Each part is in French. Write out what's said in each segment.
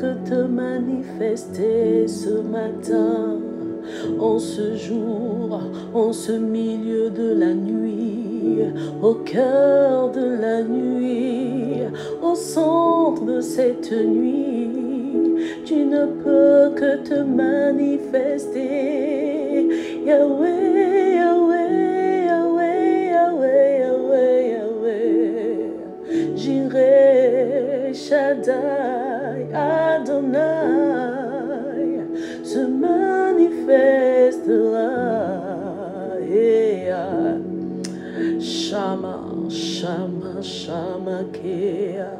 que te manifester ce matin, en ce jour, en ce milieu de la nuit, au cœur de la nuit, au centre de cette nuit. Tu ne peux que te manifester, Yahweh, Yahweh, Yahweh, Yahweh, Yahweh, Yahweh. Jireh, Shaddai, Adonai, se manifestera. Shama, Shama, Shama, Kea,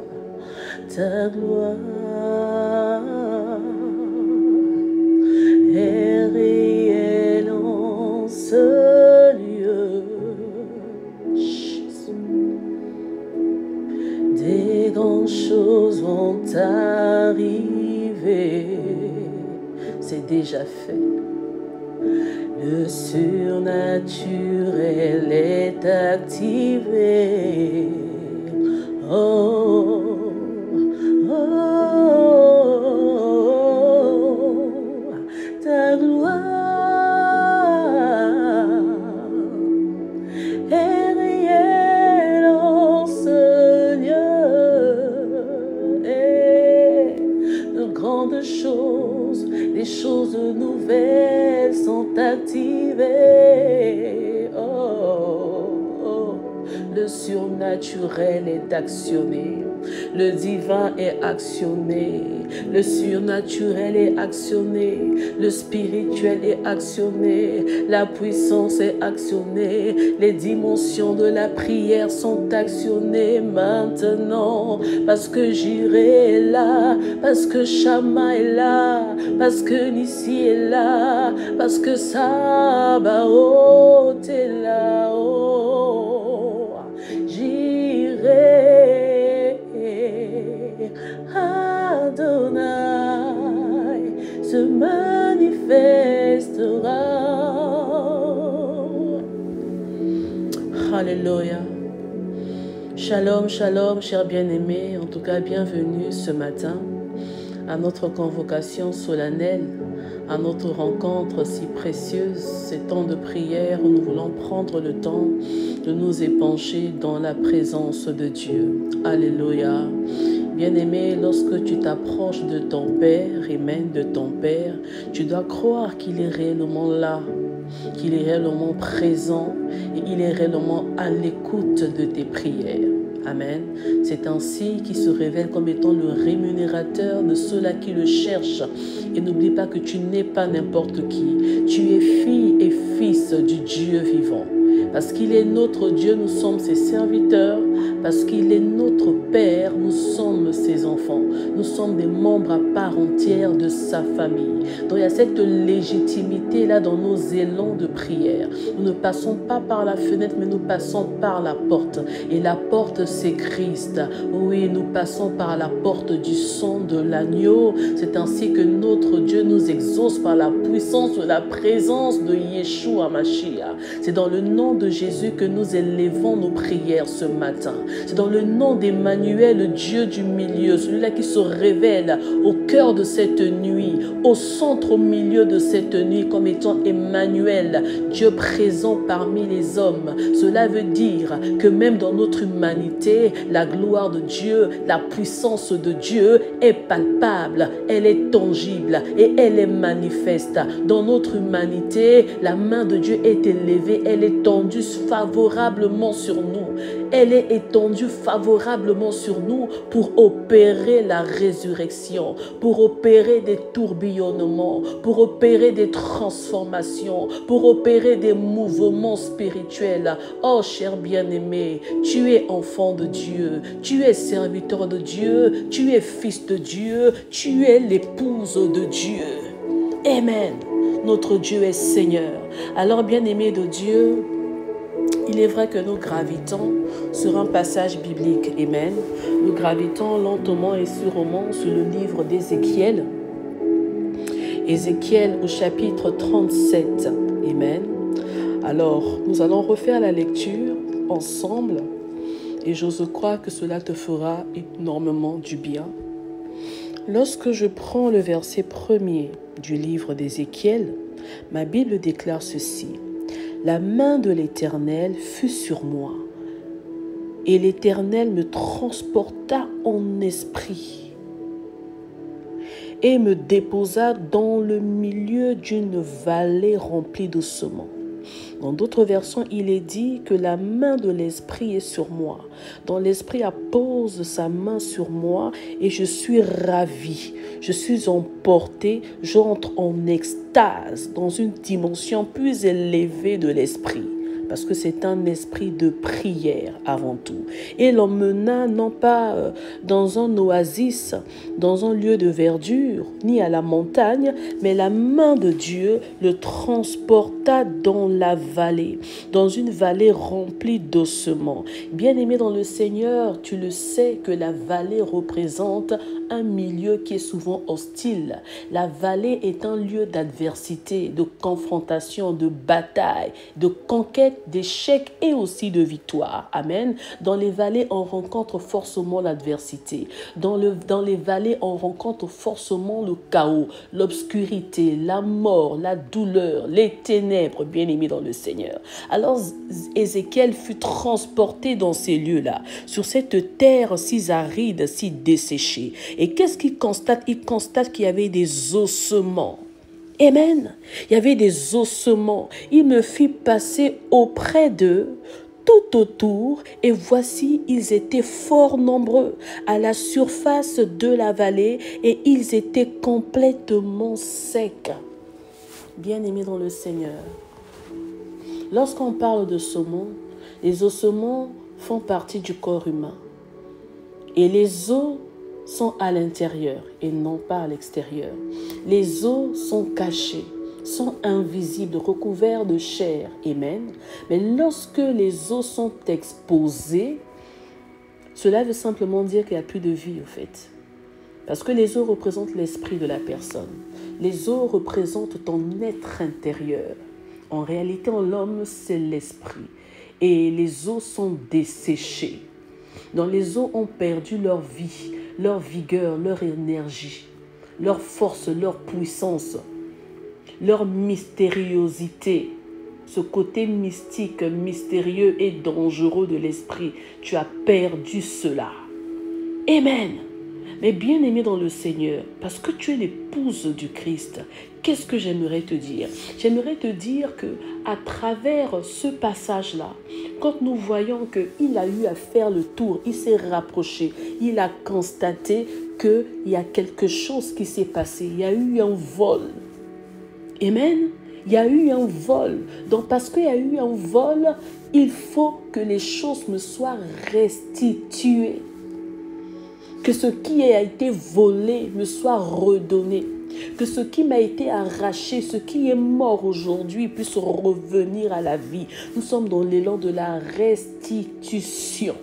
ta gloire est réelle en ce lieu. Des grandes choses vont arriver, c'est déjà fait. Le surnaturel est activé. Oh, oh, ta gloire est réelle en ce lieu. Et de grandes choses, des choses nouvelles sont activées. Oh, oh. Le surnaturel est actionné. Le divin est actionné, le surnaturel est actionné, le spirituel est actionné, la puissance est actionnée, les dimensions de la prière sont actionnées maintenant, parce que Jireh est là, parce que Shama est là, parce que Nissi est là, parce que Sabaoth est là. Oh, Jireh Adonai se manifestera. Alléluia. Shalom, shalom, chers bien-aimés. En tout cas, bienvenue ce matin à notre convocation solennelle, à notre rencontre si précieuse, ces temps de prière où nous voulons prendre le temps de nous épancher dans la présence de Dieu. Alléluia. Bien-aimé, lorsque tu t'approches de ton Père, amen, de ton Père, tu dois croire qu'il est réellement là, qu'il est réellement présent et il est réellement à l'écoute de tes prières. Amen. C'est ainsi qu'il se révèle comme étant le rémunérateur de ceux-là qui le cherchent. Et n'oublie pas que tu n'es pas n'importe qui. Tu es fille et fils du Dieu vivant. Parce qu'il est notre Dieu, nous sommes ses serviteurs. Parce qu'il est notre Père, nous sommes ses enfants. Nous sommes des membres à part entière de sa famille. Donc il y a cette légitimité-là dans nos élans de prière. Nous ne passons pas par la fenêtre, mais nous passons par la porte. Et la porte, c'est Christ. Oui, nous passons par la porte du sang de l'agneau. C'est ainsi que notre Dieu nous exauce par la puissance de la présence de Yeshua Mashiach. C'est dans le nom de Jésus que nous élevons nos prières ce matin. C'est dans le nom d'Emmanuel, le Dieu du milieu, celui-là qui se révèle au cœur de cette nuit, au centre, au milieu de cette nuit, comme étant Emmanuel, Dieu présent parmi les hommes. Cela veut dire que même dans notre humanité, la gloire de Dieu, la puissance de Dieu est palpable, elle est tangible et elle est manifeste. Dans notre humanité, la main de Dieu est élevée, elle est tendue favorablement sur nous. Elle est étendue favorablement sur nous pour opérer la résurrection, pour opérer des tourbillonnements, pour opérer des transformations, pour opérer des mouvements spirituels. Oh, cher bien-aimé, tu es enfant de Dieu, tu es serviteur de Dieu, tu es fils de Dieu, tu es l'épouse de Dieu. Amen. Notre Dieu est Seigneur. Alors, bien-aimé de Dieu, il est vrai que nous gravitons sur un passage biblique. Amen. Nous gravitons lentement et sûrement sur le livre d'Ézéchiel. Ézéchiel au chapitre 37. Amen. Alors, nous allons refaire la lecture ensemble et j'ose croire que cela te fera énormément du bien. Lorsque je prends le verset premier du livre d'Ézéchiel, ma Bible déclare ceci. La main de l'Éternel fut sur moi, et l'Éternel me transporta en esprit et me déposa dans le milieu d'une vallée remplie d'ossements. Dans d'autres versions, il est dit que la main de l'Esprit est sur moi. Dans l'Esprit pose sa main sur moi et je suis ravi. Je suis emporté, j'entre en extase dans une dimension plus élevée de l'Esprit. Parce que c'est un esprit de prière avant tout. Et l'emmena non pas dans un oasis, dans un lieu de verdure, ni à la montagne, mais la main de Dieu le transporta dans la vallée, dans une vallée remplie d'ossements. Bien-aimé dans le Seigneur, tu le sais que la vallée représente un milieu qui est souvent hostile. La vallée est un lieu d'adversité, de confrontation, de bataille, de conquête, d'échecs et aussi de victoire. Amen. Dans les vallées, on rencontre forcément l'adversité. Dans les vallées, on rencontre forcément le chaos, l'obscurité, la mort, la douleur, les ténèbres, bien-aimés dans le Seigneur. Alors, Ézéchiel fut transporté dans ces lieux-là, sur cette terre si aride, si desséchée. Et qu'est-ce qu'il constate? Il constate qu'il y avait des ossements. Amen. Il y avait des ossements. Il me fit passer auprès d'eux, tout autour, et voici, ils étaient fort nombreux à la surface de la vallée et ils étaient complètement secs. Bien-aimés dans le Seigneur, lorsqu'on parle de ossements, les ossements font partie du corps humain et les os sont à l'intérieur et non pas à l'extérieur. Les os sont cachés, sont invisibles, recouverts de chair. Amen. Mais lorsque les os sont exposés, cela veut simplement dire qu'il n'y a plus de vie au fait. Parce que les os représentent l'esprit de la personne. Les os représentent ton être intérieur. En réalité, l'homme, c'est l'esprit. Et les os sont desséchés. Donc les os ont perdu leur vie, leur vigueur, leur énergie, leur force, leur puissance, leur mystériosité. Ce côté mystique, mystérieux et dangereux de l'esprit, tu as perdu cela. Amen. Mais bien aimé dans le Seigneur, parce que tu es l'épouse du Christ, qu'est-ce que j'aimerais te dire? J'aimerais te dire que à travers ce passage-là, quand nous voyons qu'il a eu à faire le tour, il s'est rapproché, il a constaté qu'il y a quelque chose qui s'est passé, il y a eu un vol. Amen. Il y a eu un vol. Donc parce qu'il y a eu un vol, il faut que les choses me soient restituées. Que ce qui a été volé me soit redonné. Que ce qui m'a été arraché, ce qui est mort aujourd'hui puisse revenir à la vie. Nous sommes dans l'élan de la restitution.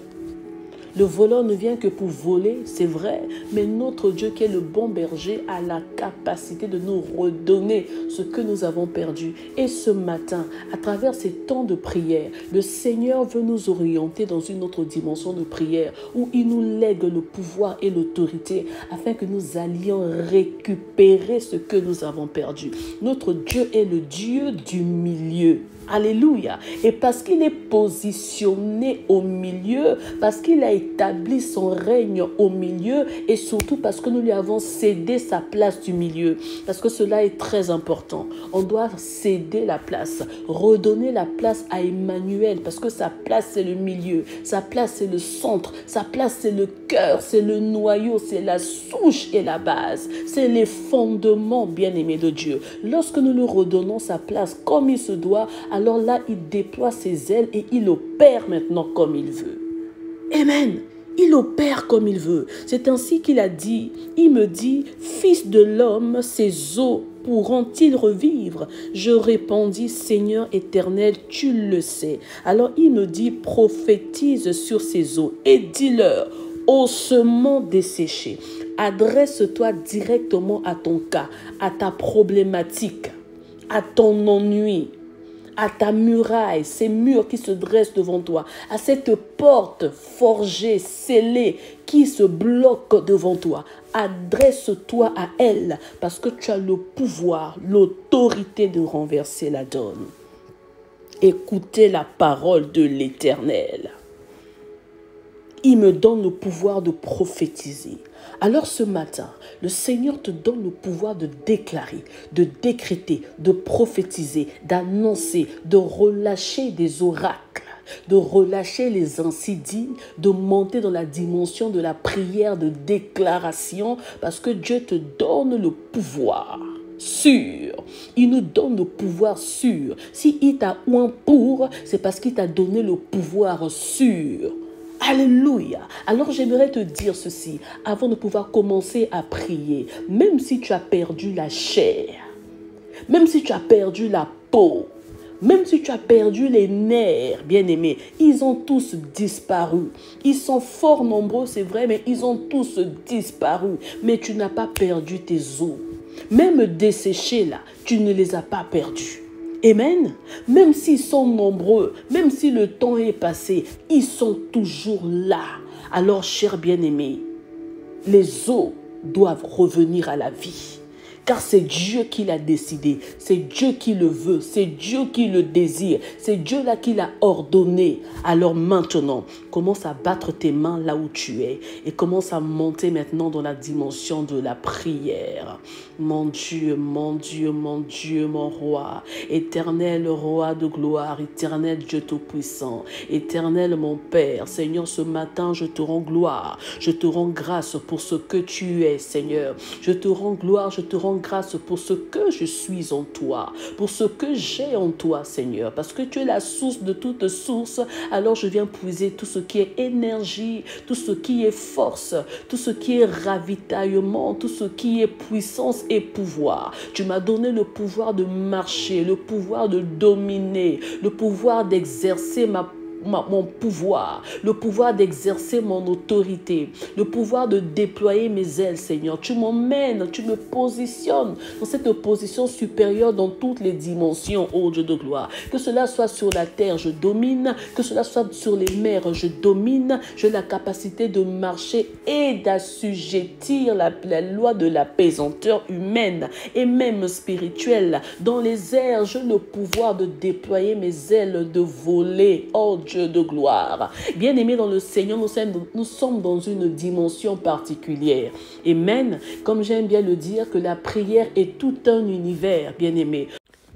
Le voleur ne vient que pour voler, c'est vrai, mais notre Dieu qui est le bon berger a la capacité de nous redonner ce que nous avons perdu. Et ce matin, à travers ces temps de prière, le Seigneur veut nous orienter dans une autre dimension de prière où il nous lègue le pouvoir et l'autorité afin que nous allions récupérer ce que nous avons perdu. Notre Dieu est le Dieu du milieu. Alléluia. Et parce qu'il est positionné au milieu, parce qu'il a établi son règne au milieu et surtout parce que nous lui avons cédé sa place du milieu. Parce que cela est très important. On doit céder la place, redonner la place à Emmanuel parce que sa place c'est le milieu, sa place c'est le centre, sa place c'est le cœur, c'est le noyau, c'est la souche et la base. C'est les fondements bien-aimés de Dieu. Lorsque nous lui redonnons sa place comme il se doit, alors là, il déploie ses ailes et il opère maintenant comme il veut. Amen. Il opère comme il veut. C'est ainsi qu'il a dit. Il me dit, Fils de l'homme, ces os pourront-ils revivre? Je répondis, Seigneur éternel, tu le sais. Alors il me dit, prophétise sur ces os et dis-leur, ossements desséchés. Adresse-toi directement à ton cas, à ta problématique, à ton ennui, à ta muraille, ces murs qui se dressent devant toi, à cette porte forgée, scellée, qui se bloque devant toi. Adresse-toi à elle parce que tu as le pouvoir, l'autorité de renverser la donne. Écoutez la parole de l'Éternel. Il me donne le pouvoir de prophétiser. Alors ce matin, le Seigneur te donne le pouvoir de déclarer, de décréter, de prophétiser, d'annoncer, de relâcher des oracles, de relâcher les insidis, de monter dans la dimension de la prière, de déclaration, parce que Dieu te donne le pouvoir sûr. Il nous donne le pouvoir sûr. Si il t'a oint pour, c'est parce qu'il t'a donné le pouvoir sûr. Alléluia. Alors j'aimerais te dire ceci, avant de pouvoir commencer à prier. Même si tu as perdu la chair, même si tu as perdu la peau, même si tu as perdu les nerfs, bien-aimés, ils ont tous disparu. Ils sont fort nombreux, c'est vrai, mais ils ont tous disparu. Mais tu n'as pas perdu tes os. Même desséchés là, tu ne les as pas perdus. Amen. Même s'ils sont nombreux, même si le temps est passé, ils sont toujours là. Alors, chers bien-aimés, les os doivent revenir à la vie. Car c'est Dieu qui l'a décidé, c'est Dieu qui le veut, c'est Dieu qui le désire, c'est Dieu là qui l'a ordonné. Alors maintenant, commence à battre tes mains là où tu es et commence à monter maintenant dans la dimension de la prière. Mon Dieu, mon Dieu, mon Dieu, mon roi, éternel roi de gloire, éternel Dieu tout-puissant, éternel mon Père, Seigneur, ce matin je te rends gloire, je te rends grâce pour ce que tu es, Seigneur, je te rends gloire, je te rends grâce pour ce que je suis en toi, pour ce que j'ai en toi, Seigneur, parce que tu es la source de toute source. Alors je viens puiser tout ce qui est énergie, tout ce qui est force, tout ce qui est ravitaillement, tout ce qui est puissance et pouvoir. Tu m'as donné le pouvoir de marcher, le pouvoir de dominer, le pouvoir d'exercer mon pouvoir, le pouvoir d'exercer mon autorité, le pouvoir de déployer mes ailes, Seigneur. Tu m'emmènes, tu me positionnes dans cette position supérieure dans toutes les dimensions, ô Dieu de gloire. Que cela soit sur la terre, je domine, que cela soit sur les mers, je domine. J'ai la capacité de marcher et d'assujettir la loi de la pesanteur humaine et même spirituelle. Dans les airs, j'ai le pouvoir de déployer mes ailes, de voler, oh Dieu de gloire. Bien-aimés dans le Seigneur, nous sommes dans une dimension particulière. Amen. Comme j'aime bien le dire, que la prière est tout un univers, bien-aimés.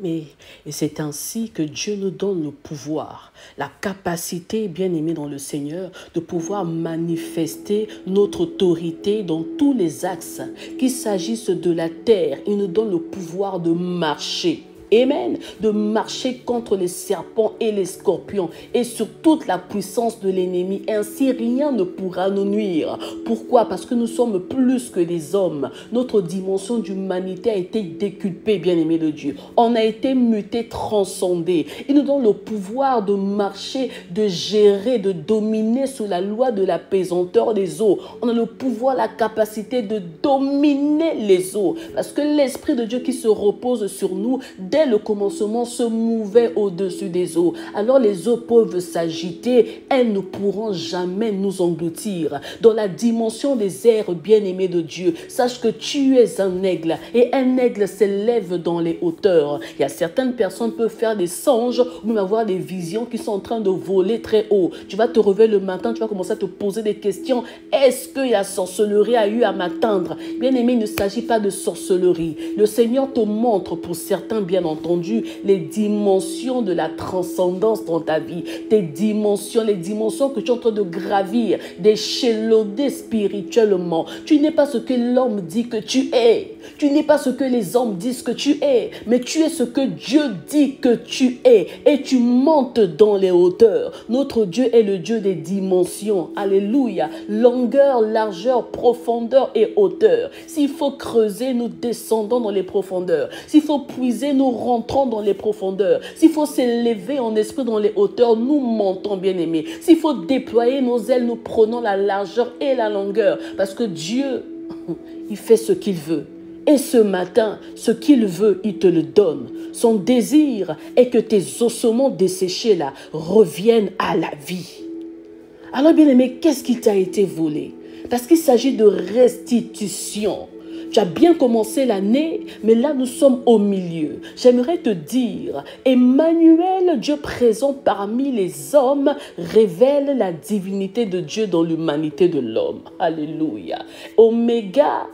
Et c'est ainsi que Dieu nous donne le pouvoir, la capacité, bien-aimés dans le Seigneur, de pouvoir manifester notre autorité dans tous les axes. Qu'il s'agisse de la terre, il nous donne le pouvoir de marcher. Amen. De marcher contre les serpents et les scorpions et sur toute la puissance de l'ennemi. Ainsi, rien ne pourra nous nuire. Pourquoi? Parce que nous sommes plus que des hommes. Notre dimension d'humanité a été déculpée, bien-aimé de Dieu. On a été muté, transcendé. Il nous donne le pouvoir de marcher, de gérer, de dominer sous la loi de la pesanteur des eaux. On a le pouvoir, la capacité de dominer les eaux. Parce que l'Esprit de Dieu qui se repose sur nous, dès le commencement, se mouvait au-dessus des eaux. Alors les eaux peuvent s'agiter, elles ne pourront jamais nous engloutir. Dans la dimension des airs, bien-aimés de Dieu, sache que tu es un aigle et un aigle s'élève dans les hauteurs. Il y a certaines personnes qui peuvent faire des songes ou même avoir des visions qui sont en train de voler très haut. Tu vas te réveiller le matin, tu vas commencer à te poser des questions. Est-ce que la sorcellerie a eu à m'atteindre? Bien-aimé, il ne s'agit pas de sorcellerie. Le Seigneur te montre pour certains, bien entendu, les dimensions de la transcendance dans ta vie, tes dimensions, les dimensions que tu es en train de gravir, d'échelonner spirituellement. Tu n'es pas ce que l'homme dit que tu es. Tu n'es pas ce que les hommes disent que tu es, mais tu es ce que Dieu dit que tu es et tu montes dans les hauteurs. Notre Dieu est le Dieu des dimensions. Alléluia. Longueur, largeur, profondeur et hauteur. S'il faut creuser, nous descendons dans les profondeurs. S'il faut puiser, nous rentrons dans les profondeurs. S'il faut s'élever en esprit dans les hauteurs, nous montons, bien-aimés. S'il faut déployer nos ailes, nous prenons la largeur et la longueur. Parce que Dieu, il fait ce qu'il veut. Et ce matin, ce qu'il veut, il te le donne. Son désir est que tes ossements desséchés là reviennent à la vie. Alors bien aimé, qu'est-ce qui t'a été volé? Parce qu'il s'agit de restitution. Tu as bien commencé l'année, mais là nous sommes au milieu. J'aimerais te dire, Emmanuel, Dieu présent parmi les hommes, révèle la divinité de Dieu dans l'humanité de l'homme. Alléluia. Oméga,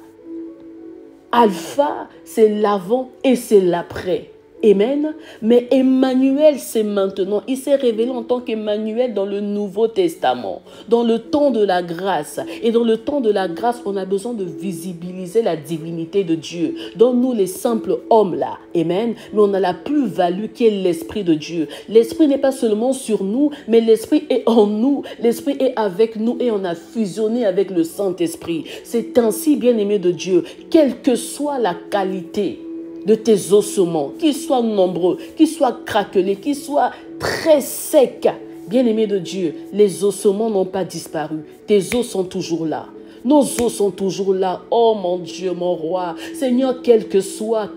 Alpha, c'est l'avant et c'est l'après. Amen. Mais Emmanuel, c'est maintenant. Il s'est révélé en tant qu'Emmanuel dans le Nouveau Testament, dans le temps de la grâce. Et dans le temps de la grâce, on a besoin de visibiliser la divinité de Dieu. Dans nous, les simples hommes là. Amen. Mais on a la plus-value qui est l'Esprit de Dieu. L'Esprit n'est pas seulement sur nous, mais l'Esprit est en nous. L'Esprit est avec nous et on a fusionné avec le Saint-Esprit. C'est ainsi, bien-aimé de Dieu, quelle que soit la qualité de tes ossements, qu'ils soient nombreux, qu'ils soient craquelés, qu'ils soient très secs. Bien-aimé de Dieu, les ossements n'ont pas disparu. Tes os sont toujours là. Nos os sont toujours là. Oh mon Dieu, mon roi. Seigneur, quelle que soit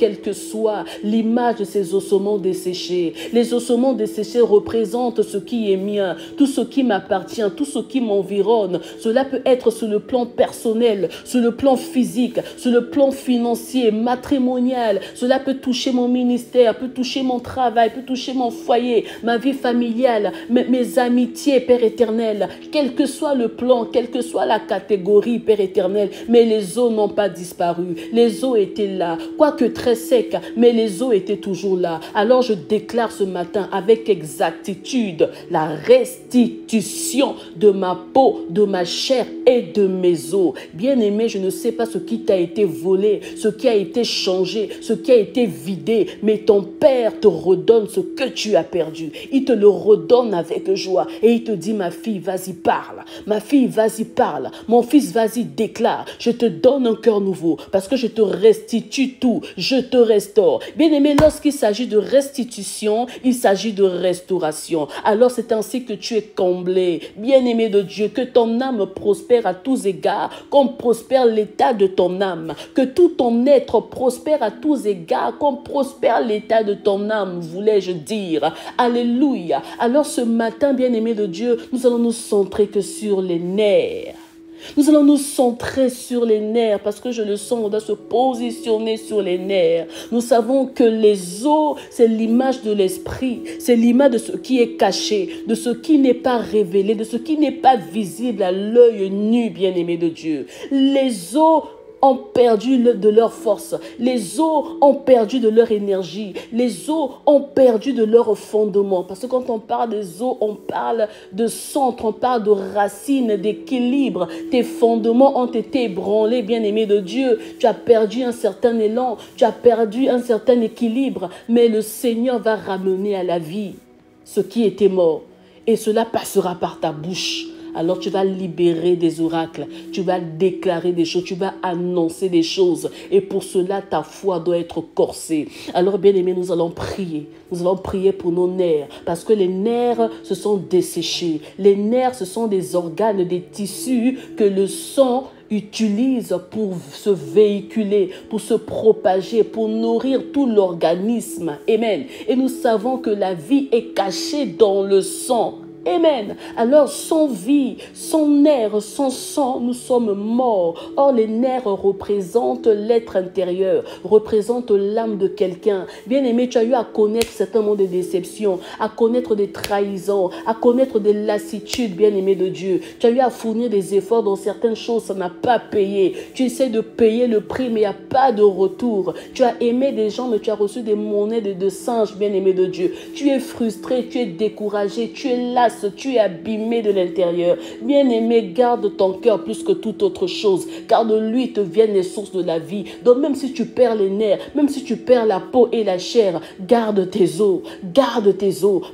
l'image de ces ossements desséchés. Les ossements desséchés représentent ce qui est mien, tout ce qui m'appartient, tout ce qui m'environne. Cela peut être sur le plan personnel, sur le plan physique, sur le plan financier, matrimonial. Cela peut toucher mon ministère, peut toucher mon travail, peut toucher mon foyer, ma vie familiale, mes amitiés, Père éternel. Quel que soit le plan, quelle que soit la catégorie, Père éternel, mais les eaux n'ont pas disparu. Les eaux étaient là, quoique très secs, mais les eaux étaient toujours là. Alors je déclare ce matin avec exactitude la restitution de ma peau, de ma chair et de mes os. Bien-aimé, je ne sais pas ce qui t'a été volé, ce qui a été changé, ce qui a été vidé, mais ton Père te redonne ce que tu as perdu. Il te le redonne avec joie et il te dit, ma fille, vas-y, parle. Ma fille, vas-y, parle. Mon fils, vas-y, déclare, je te donne un cœur nouveau parce que je te restitue tout, je te restaure. Bien-aimé, lorsqu'il s'agit de restitution, il s'agit de restauration. Alors c'est ainsi que tu es comblé. Bien-aimé de Dieu, que ton âme prospère à tous égards, comme prospère l'état de ton âme. Que tout ton être prospère à tous égards, comme prospère l'état de ton âme, voulais-je dire. Alléluia. Alors ce matin, bien-aimé de Dieu, nous allons nous centrer que sur les nerfs. Nous allons nous centrer sur les nerfs parce que je le sens, on doit se positionner sur les nerfs. Nous savons que les os, c'est l'image de l'esprit, c'est l'image de ce qui est caché, de ce qui n'est pas révélé, de ce qui n'est pas visible à l'œil nu, bien-aimé de Dieu. Les os ont perdu de leur force. Les os ont perdu de leur énergie. Les os ont perdu de leur fondement. Parce que quand on parle des os, on parle de centre, on parle de racines, d'équilibre. Tes fondements ont été ébranlés, bien-aimé de Dieu. Tu as perdu un certain élan, tu as perdu un certain équilibre. Mais le Seigneur va ramener à la vie ce qui était mort. Et cela passera par ta bouche. Alors tu vas libérer des oracles, tu vas déclarer des choses, tu vas annoncer des choses. Et pour cela, ta foi doit être corsée. Alors bien aimé, nous allons prier. Nous allons prier pour nos nerfs. Parce que les nerfs se sont desséchés. Les nerfs, ce sont des organes, des tissus que le sang utilise pour se véhiculer, pour se propager, pour nourrir tout l'organisme. Amen. Et nous savons que la vie est cachée dans le sang. Amen. Alors, sans vie, sans nerfs, sans sang, nous sommes morts. Or, les nerfs représentent l'être intérieur, représentent l'âme de quelqu'un. Bien-aimé, tu as eu à connaître certainement des déceptions, à connaître des trahisons, à connaître des lassitudes, bien-aimé de Dieu. Tu as eu à fournir des efforts dans certaines choses, ça n'a pas payé. Tu essaies de payer le prix, mais il n'y a pas de retour. Tu as aimé des gens, mais tu as reçu des monnaies de singes, bien-aimé de Dieu. Tu es frustré, tu es découragé, tu es lassé. Tu es abîmé de l'intérieur. Bien-aimé, garde ton cœur plus que toute autre chose, car de lui te viennent les sources de la vie. Donc même si tu perds les nerfs, même si tu perds la peau et la chair, garde tes os,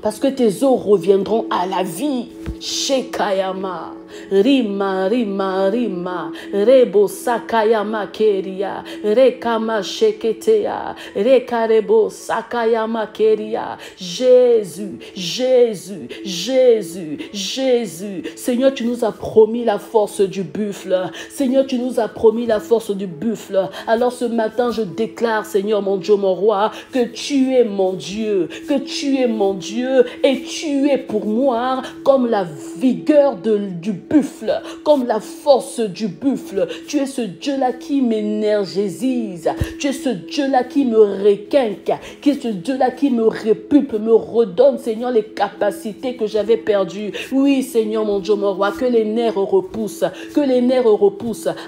parce que tes os reviendront à la vie. Shekayama. Rima, rima, rima. Rebo sakayama keria. Rekama sheketea. Rekarebo sakayama keria. Jésus, Jésus, Jésus, Jésus. Seigneur, tu nous as promis la force du buffle. Seigneur, tu nous as promis la force du buffle. Alors ce matin, je déclare, Seigneur, mon Dieu, mon roi, que tu es mon Dieu, que tu es mon Dieu et tu es pour moi comme la vigueur du buffle, comme la force du buffle. Tu es ce Dieu-là qui m'énergése. Tu es ce Dieu-là qui me requinque, qui est ce Dieu-là qui me répulpe, me redonne, Seigneur, les capacités que j'avais perdues. Oui, Seigneur, mon Dieu, mon roi, que les nerfs repoussent,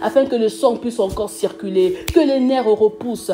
afin que le sang puisse encore circuler, que les nerfs repoussent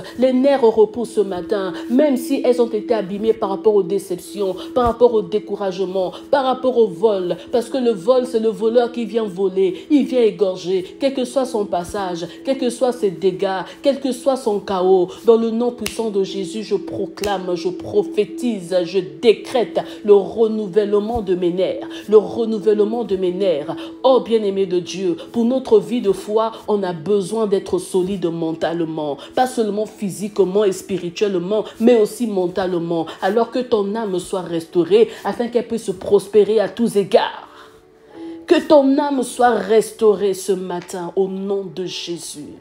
ce matin, même si elles ont été abîmées par rapport aux déceptions, par rapport au découragement, par rapport au vol, parce que le vol, c'est le voleur qui vient voler, il vient égorger, quel que soit son passage, quels que soient ses dégâts, quel que soit son chaos. Dans le nom puissant de Jésus, je proclame, je prophétise, je décrète le renouvellement de mes nerfs, le renouvellement de mes nerfs. Oh bien-aimé de Dieu, pour notre vie de foi, on a besoin d'être solide mentalement, pas seulement physiquement et spirituellement, mais aussi mentalement, alors que ton âme soit restaurée, afin qu'elle puisse prospérer à tous égards. Que ton âme soit restaurée ce matin au nom de Jésus.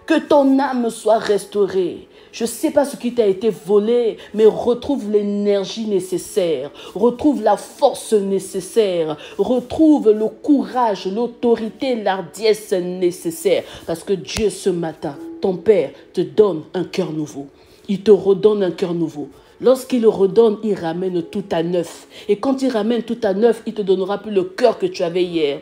Que ton âme soit restaurée. Je ne sais pas ce qui t'a été volé, mais retrouve l'énergie nécessaire, retrouve la force nécessaire, retrouve le courage, l'autorité, l'ardiesse nécessaire. Parce que Dieu, ce matin, ton Père, te donne un cœur nouveau. Il te redonne un cœur nouveau. Lorsqu'il le redonne, il ramène tout à neuf. Et quand il ramène tout à neuf, il ne te donnera plus le cœur que tu avais hier.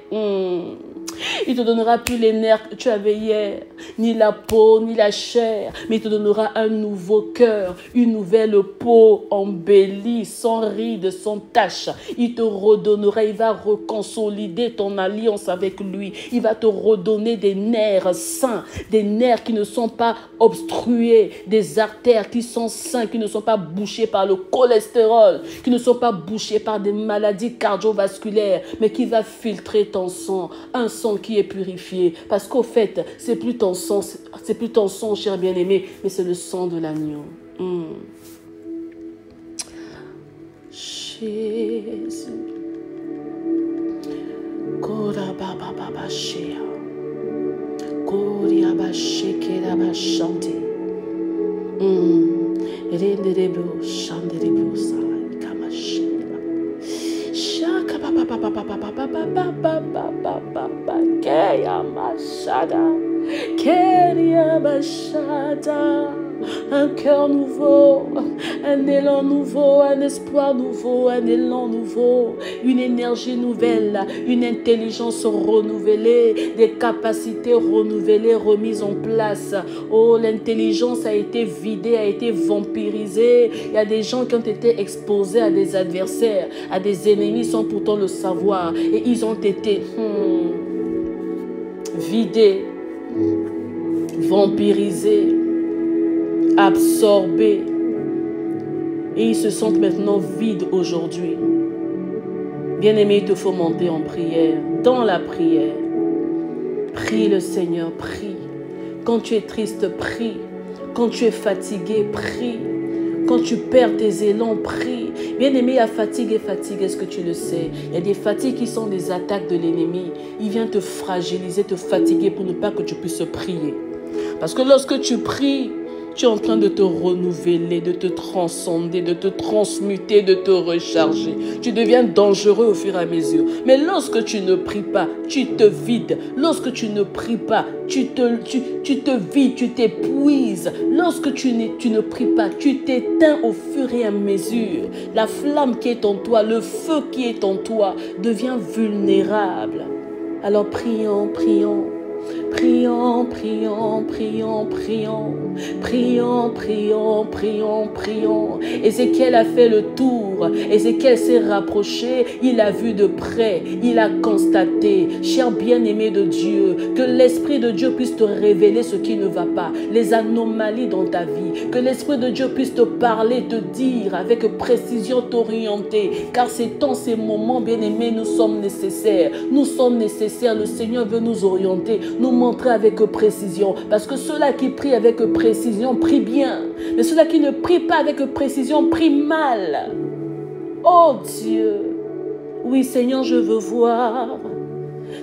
Il ne te donnera plus les nerfs que tu avais hier, ni la peau, ni la chair, mais il te donnera un nouveau cœur, une nouvelle peau embellie, sans rides, sans taches. Il te redonnera, il va reconsolider ton alliance avec lui. Il va te redonner des nerfs sains, des nerfs qui ne sont pas obstrués, des artères qui sont sains, qui ne sont pas bouchées par le cholestérol, qui ne sont pas bouchées par des maladies cardiovasculaires, mais qui va filtrer ton sang, un sang qui est purifié. Parce qu'au fait, c'est plus ton sang, cher bien-aimé, mais c'est le sang de l'agneau. Jésus. Kora baba baba shea. Koria ba shekera ba shanti. Renderebo shanderebo sa kamashira. Shaka baba baba baba baba baba baba baba keya mashada. Keria mashada. Un cœur nouveau, un élan nouveau, un espoir nouveau, un élan nouveau, une énergie nouvelle, une intelligence renouvelée, des capacités renouvelées, remises en place. Oh, l'intelligence a été vidée, a été vampirisée. Il y a des gens qui ont été exposés à des adversaires, à des ennemis sans pourtant le savoir. Et ils ont été vidés, vampirisés, absorbés, et ils se sentent maintenant vides aujourd'hui. Bien-aimé, il te faut monter en prière, dans la prière. Prie le Seigneur, prie. Quand tu es triste, prie. Quand tu es fatigué, prie. Quand tu perds tes élans, prie. Bien-aimé, il y a fatigue et fatigue, est-ce que tu le sais? Il y a des fatigues qui sont des attaques de l'ennemi. Il vient te fragiliser, te fatiguer pour ne pas que tu puisses prier. Parce que lorsque tu pries, tu es en train de te renouveler, de te transcender, de te transmuter, de te recharger. Tu deviens dangereux au fur et à mesure. Mais lorsque tu ne pries pas, tu te vides. Lorsque tu ne pries pas, tu te vides, tu t'épuises. Lorsque tu ne pries pas, tu t'éteins au fur et à mesure. La flamme qui est en toi, le feu qui est en toi devient vulnérable. Alors prions, prions. Prions, prions, prions, prions, prions, prions, prions, prions. Ézéchiel a fait le tour. Ézéchiel s'est rapproché. Il a vu de près. Il a constaté. Cher bien-aimé de Dieu, que l'Esprit de Dieu puisse te révéler ce qui ne va pas, les anomalies dans ta vie. Que l'Esprit de Dieu puisse te parler, te dire avec précision, t'orienter. Car ces temps, ces moments, bien-aimés, nous sommes nécessaires. Nous sommes nécessaires. Le Seigneur veut nous orienter, nous montrer avec précision. Parce que ceux-là qui prient avec précision prient bien. Mais ceux-là qui ne prient pas avec précision prient mal. Oh Dieu. Oui, Seigneur, je veux voir.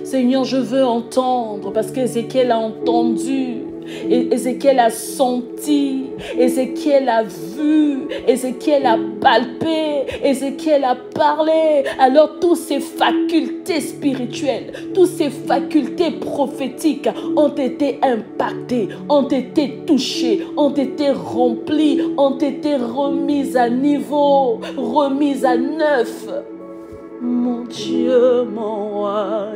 Seigneur, je veux entendre. Parce qu'Ézéchiel a entendu. Ézéchiel a senti, Ézéchiel a vu, Ézéchiel a palpé, Ézéchiel a parlé. Alors toutes ces facultés spirituelles, toutes ces facultés prophétiques ont été impactées, ont été touchées, ont été remplies, ont été remises à niveau, remises à neuf. Mon Dieu, mon roi,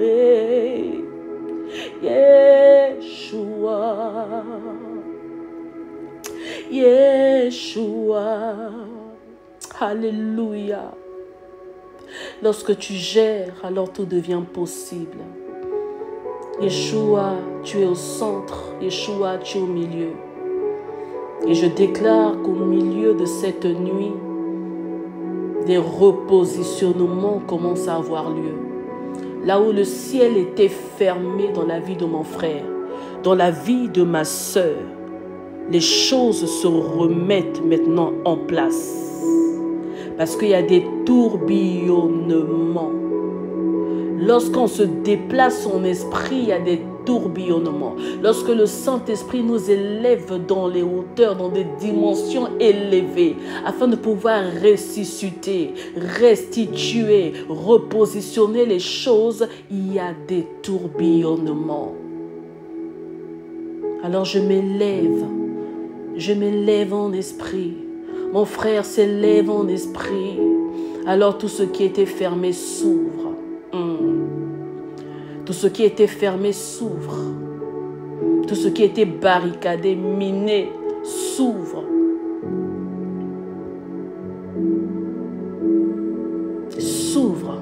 Yeshua, Yeshua, Alléluia. Lorsque tu gères, alors tout devient possible. Yeshua, tu es au centre. Yeshua, tu es au milieu. Et je déclare qu'au milieu de cette nuit, des repositionnements commencent à avoir lieu. Là où le ciel était fermé dans la vie de mon frère, dans la vie de ma sœur, les choses se remettent maintenant en place. Parce qu'il y a des tourbillonnements. Lorsqu'on se déplace en esprit, il y a des tourbillonnements. Lorsque le Saint-Esprit nous élève dans les hauteurs, dans des dimensions élevées, afin de pouvoir ressusciter, restituer, repositionner les choses, il y a des tourbillonnements. Alors je m'élève en esprit. Mon frère s'élève en esprit. Alors tout ce qui était fermé s'ouvre. Tout ce qui était fermé s'ouvre. Tout ce qui était barricadé, miné, s'ouvre. S'ouvre.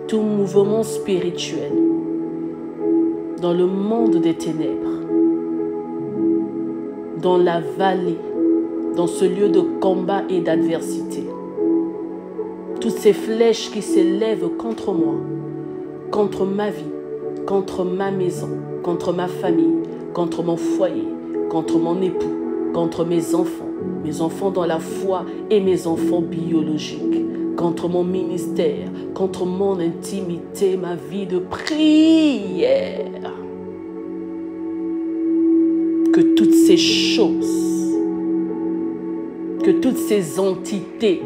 Tout mouvement spirituel dans le monde des ténèbres, dans la vallée, dans ce lieu de combat et d'adversité. Toutes ces flèches qui s'élèvent contre moi, contre ma vie, contre ma maison, contre ma famille, contre mon foyer, contre mon époux, contre mes enfants dans la foi et mes enfants biologiques, contre mon ministère, contre mon intimité, ma vie de prière. Que toutes ces choses, que toutes ces entités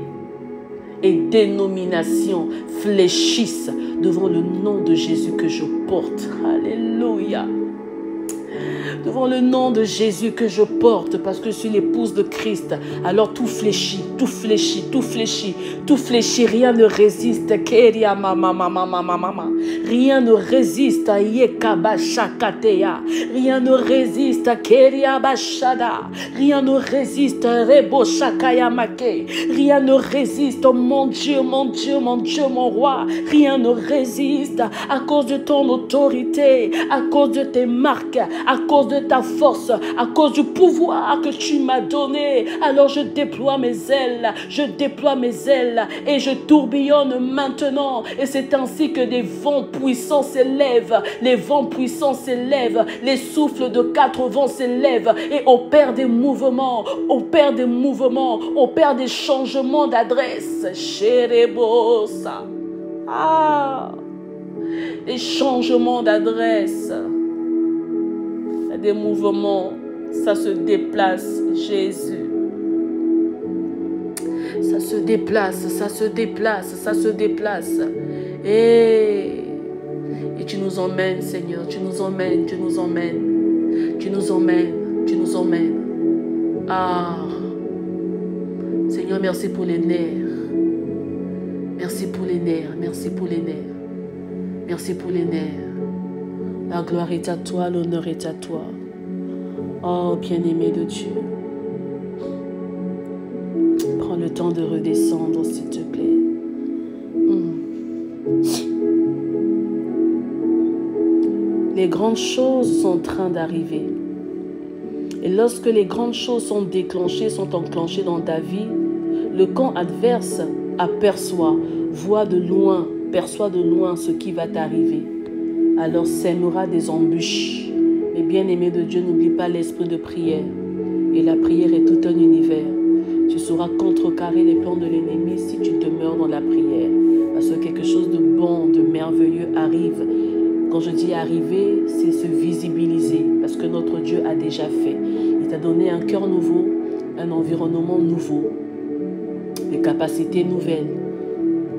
et dénominations fléchissent devant le nom de Jésus que je porte. Alléluia. Devant le nom de Jésus que je porte, parce que je suis l'épouse de Christ, alors tout fléchit, tout fléchit, tout fléchit, tout fléchit, rien ne résiste. Rien ne résiste à Yekabashakateya, rien ne résiste à Keriabashada, rien ne résiste à Reboshakayamake, rien ne résiste, oh mon Dieu, mon Dieu, mon Dieu, mon roi, rien ne résiste à cause de ton autorité, à cause de tes marques, à cause de ta force, à cause du pouvoir que tu m'as donné. Alors je déploie mes ailes, et je tourbillonne maintenant. Et c'est ainsi que des vents puissants s'élèvent, les vents puissants s'élèvent, les souffles de 4 vents s'élèvent et opèrent des mouvements, opèrent des changements d'adresse. Chérébosa. Des changements d'adresse. Des mouvements, ça se déplace, Jésus. Ça se déplace, ça se déplace, ça se déplace. Et tu nous emmènes, Seigneur, tu nous emmènes, tu nous emmènes. Tu nous emmènes, tu nous emmènes. Ah, Seigneur, merci pour les nerfs. Merci pour les nerfs, merci pour les nerfs. Merci pour les nerfs. La gloire est à toi, l'honneur est à toi. Oh, bien-aimé de Dieu. Prends le temps de redescendre, s'il te plaît. Les grandes choses sont en train d'arriver. Et lorsque les grandes choses sont déclenchées, sont enclenchées dans ta vie, le camp adverse aperçoit, voit de loin, perçoit de loin ce qui va t'arriver. Alors sèmera des embûches. Mais bien-aimé de Dieu, n'oublie pas l'esprit de prière. Et la prière est tout un univers. Tu sauras contrecarrer les plans de l'ennemi si tu demeures dans la prière. Parce que quelque chose de bon, de merveilleux arrive. Quand je dis arriver, c'est se visibiliser. Parce que notre Dieu a déjà fait. Il t'a donné un cœur nouveau, un environnement nouveau, des capacités nouvelles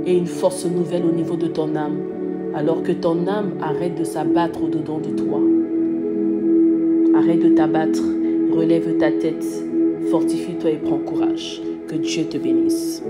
et une force nouvelle au niveau de ton âme. Alors que ton âme arrête de s'abattre au-dedans de toi. Arrête de t'abattre, relève ta tête, fortifie-toi et prends courage. Que Dieu te bénisse.